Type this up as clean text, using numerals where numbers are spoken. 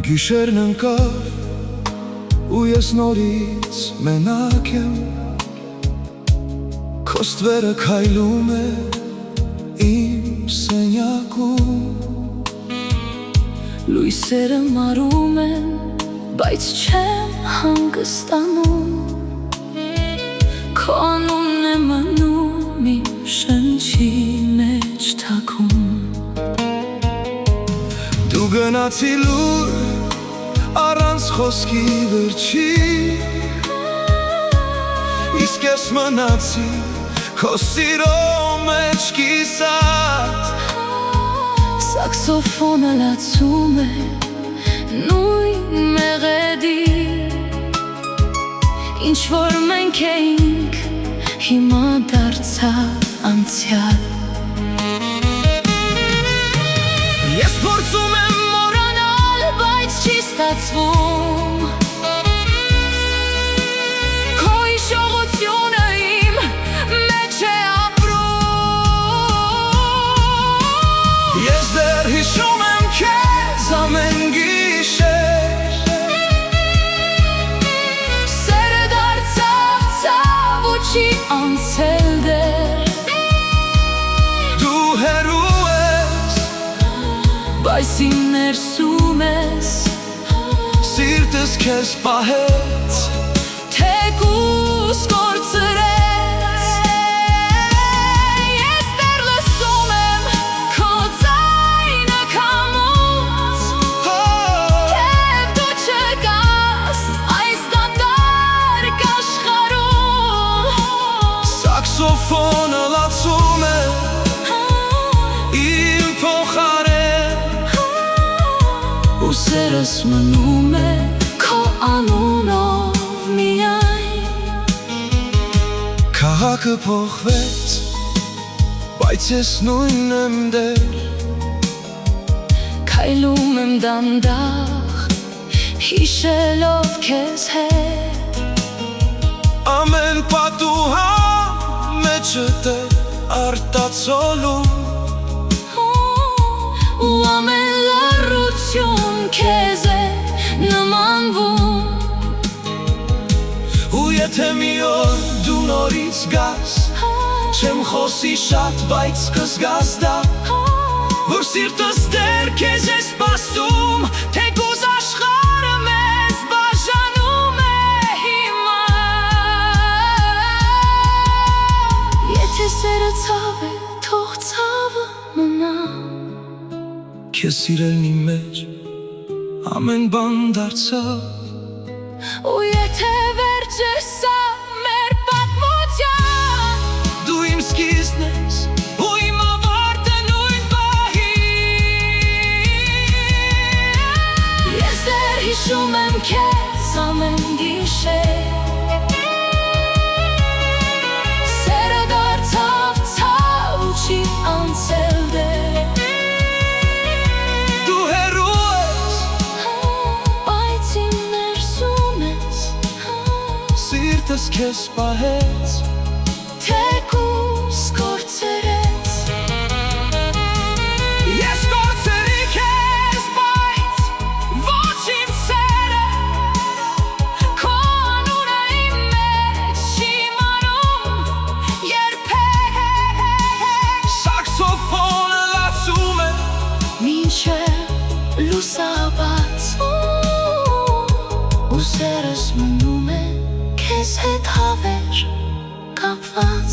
Գիշերն ընկավ ու ես նորից մենակ եմ, քո ստվերը քայլում է իմ սենյակում, լույսերը մարում են, բայց չեմ հանգստանում, քո անունն է մնում իմ շնչի մեջ թաքում։ Դու գնացի լուր առանց խոսքի վերջի, իսկ ես մնացի քո սիրո մեջ կիսատ։ Սաքսոֆոնը լացում է նույն մեղեդի, ինչ որ մենք էինք, հիմա դարձա անցյալ։ Ես փորձում եմ մոռանալ, բայց չի ստացվում, քո հիշողությունը իմ մեջ է ապրում։ Ես դեռ հիշում եմ քեզ ամեն գիշեր, սերը դարձավ ցավ ու չի անցել դեռ, դու հեռու ես, բայց իմ ներսում ես, սիրտս քեզ պահեց, թեկուզ կորցրեց։ Ես դեռ լսում եմ քո ձայնը քամուց, և դու չկաս այս դատարկ աշխարհում։ սաքսոֆոնը լացում է իմ փոխարեն, ու սերս մնում է քո անունով միայն։ Քաղաքը փոխվեց, բայց ես նույնն եմ դեռ, Քայլում եմ դանդաղ, հիշելով քեզ հետ, ամեն պատուհան մեջը դեռ արտացոլում, ու ամեն լռություն քեզ է նմանվում։ ու եթե մի օր դու նորից գաս, չեմ խոսի շատ, բայց կզգաս դա, որ սիրտս դեռ քեզ է սպասում, թեկուզ աշխարհը մեզ բաժանում է հիմա։ Եթե սերը ցավ է, թող ցավը մնա, Քեզ սիրելն իմ մեջ ամեն բան դարձավ, ու եթե վերջը սա մեր պատմության, դու իմ սկիզբն ես ու իմ ավարտը նույն պահին։ ես դեռ հիշում եմ քեզ ամեն գիշեր, սերը դարձավ ցավ ու չի անցել դեռ, Դու հեռու ես, բայց իմ ներսում ես, սիրտս քեզ պահեց, թեկուզ կորցրեց։ ես կորցրի քեզ, բայց ոչ իմ սերը, Քո անունը իմ մեջ չի մնում երբեք, սաքսոֆոնը լացում է մինչև լուսաբաց, ու սերս մնում է քեզ հետ հավեր կապված։